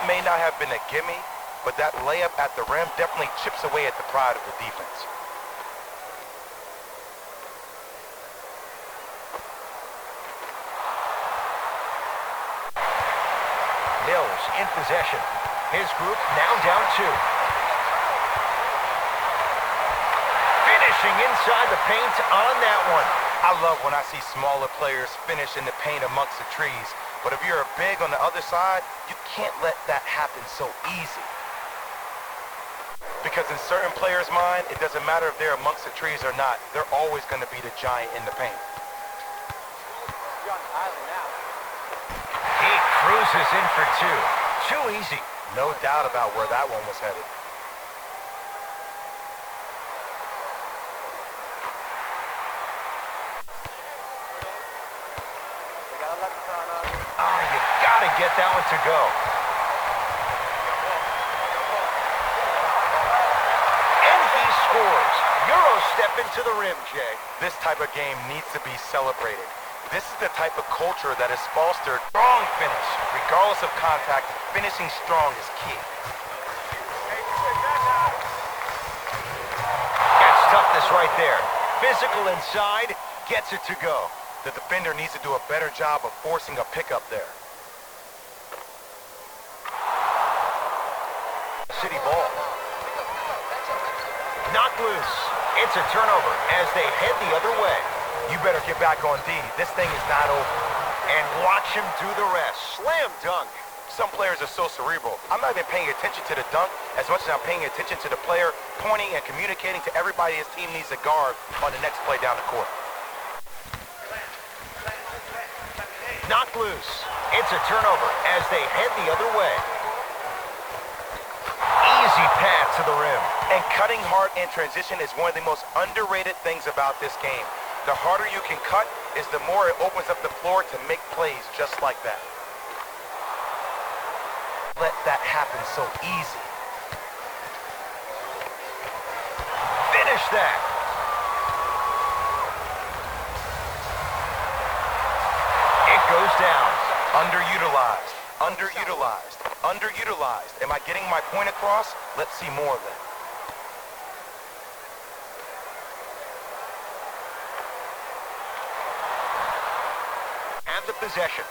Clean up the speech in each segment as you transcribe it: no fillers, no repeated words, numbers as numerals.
that may not have been a gimme, but that layup at the rim definitely chips away at the pride of the defense. Mills in possession. His group now down 2. Finishing inside the paint on that one. I love when I see smaller players finish in the paint amongst the trees, but if you're big on the other side, you can't let that happen so easy. Because in certain players' mind, it doesn't matter if they're amongst the trees or not, they're always going to be the giant in the paint. He cruises in for 2. Too easy. No doubt about where that one was headed. You gotta get that one to go. And he scores. Euro step into the rim, Jay. This type of game needs to be celebrated. This is the type of culture that is fostered. Strong finish. Regardless of contact, finishing strong is key. That's toughness right there. Physical inside, gets it to go. The defender needs to do a better job of forcing a pickup there. City ball. Knocked loose. It's a turnover as they head the other way. You better get back on D. This thing is not over. And watch him do the rest. Slam dunk. Some players are so cerebral. I'm not even paying attention to the dunk as much as I'm paying attention to the player pointing and communicating to everybody his team needs to guard on the next play down the court. Knocked loose. It's a turnover as they head the other way. Easy pass to the rim. And cutting hard in transition is one of the most underrated things about this game. The harder you can cut is the more it opens up the floor to make plays just like that. Let that happen so easy. Finish that. It goes down. Underutilized, underutilized, underutilized. Am I getting my point across? Let's see more of that. Have the possession.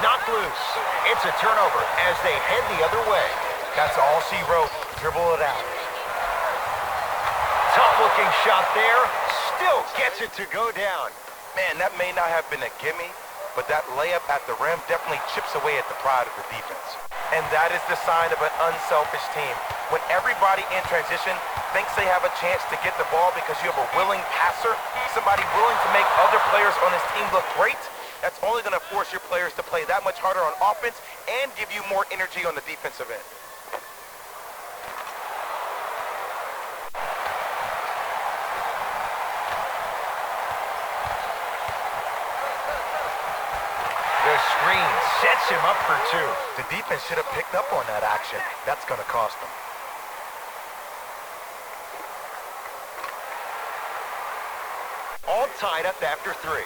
Knocked loose. It's a turnover as they head the other way. That's all she wrote. Dribble it out. Tough looking shot there. Still gets it to go down. Man, that may not have been a gimme, but that layup at the rim definitely chips away at the pride of the defense. And that is the sign of an unselfish team. When everybody in transition thinks they have a chance to get the ball because you have a willing passer, somebody willing to make other players on his team look great, that's only going to force your players to play that much harder on offense and give you more energy on the defensive end. The screen sets him up for 2. The defense should have picked up on that action. That's going to cost them. All tied up after 3.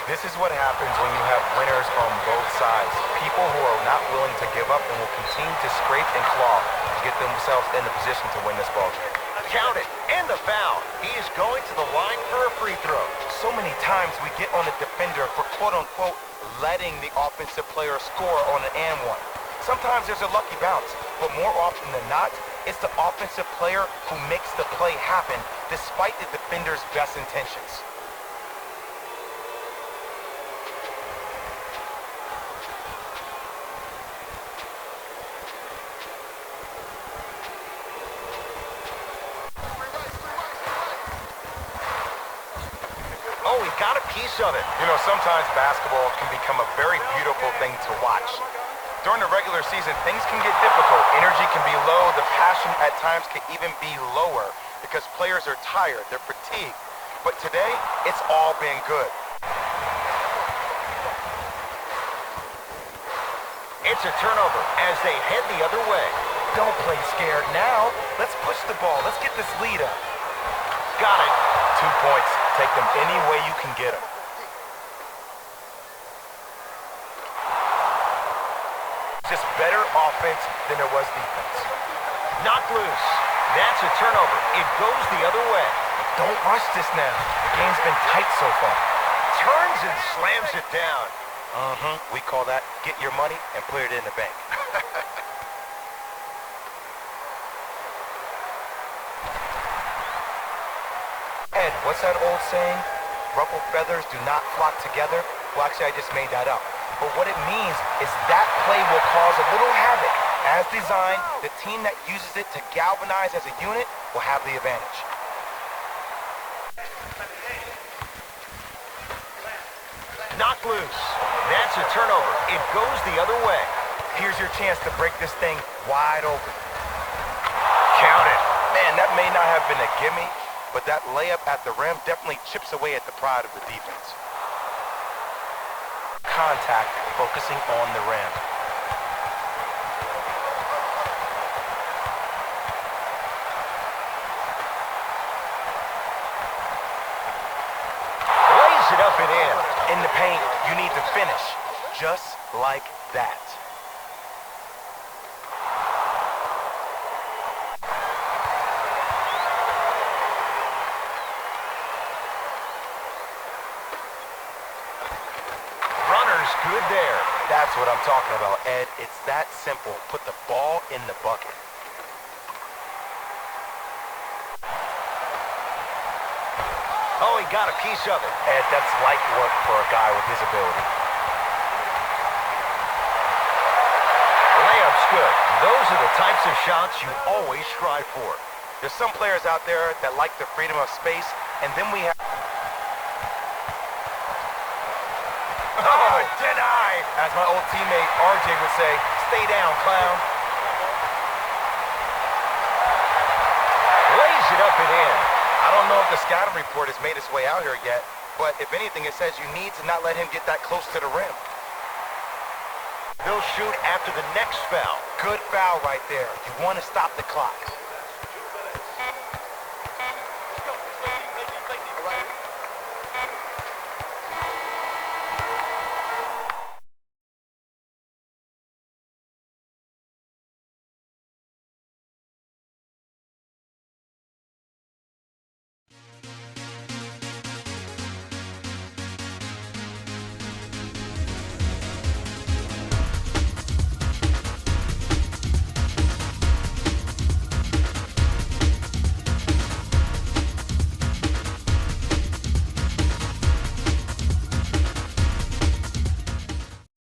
This is what happens when you have winners on both sides. People who are not willing to give up and will continue to scrape and claw to get themselves in the position to win this ball game. Count it, and the foul. He's going to the line for a free throw. So many times we get on the defender for quote-unquote letting the offensive player score on an and one. Sometimes there's a lucky bounce, but more often than not, it's the offensive player who makes the play happen despite the defender's best intentions. Oh, he got a piece of it. You know, sometimes basketball can become a very beautiful thing to watch. During the regular season, things can get difficult. Energy can be low. The passion at times can even be lower because players are tired. They're fatigued. But today, it's all been good. It's a turnover as they head the other way. Don't play scared now. Let's push the ball. Let's get this lead up. Got it. 2 points. Take them any way you can get them. just better offense than there was defense. Knocked loose. That's a turnover. It goes the other way. Don't rush this now. The game's been tight so far. Turns and slams it down. We call that get your money and put it in the bank. Ed, what's that old saying? Ruffled feathers do not flock together. Well, actually, I just made that up. But what it means is that play will cause a little havoc. As designed, the team that uses it to galvanize as a unit will have the advantage. Knocked loose. That's a turnover. It goes the other way. Here's your chance to break this thing wide open. Count it. Man, that may not have been a gimme, but that layup at the rim definitely chips away at the pride of the defense. Contact, focusing on the rim. Lays it up and in. In the paint, you need to finish, just like that. Runner's good there. That's what I'm talking about, Ed. It's that simple. Put the ball in the bucket. Oh, he got a piece of it. Ed, that's light work for a guy with his ability. Layup's good. Those are the types of shots you always strive for. There's some players out there that like the freedom of space, and then we have... Oh, denied. As my old teammate RJ would say, stay down, clown. Lays it up and in. I don't know if the scouting report has made its way out here yet, but if anything, it says you need to not let him get that close to the rim. They'll shoot after the next foul. Good foul right there. You want to stop the clock.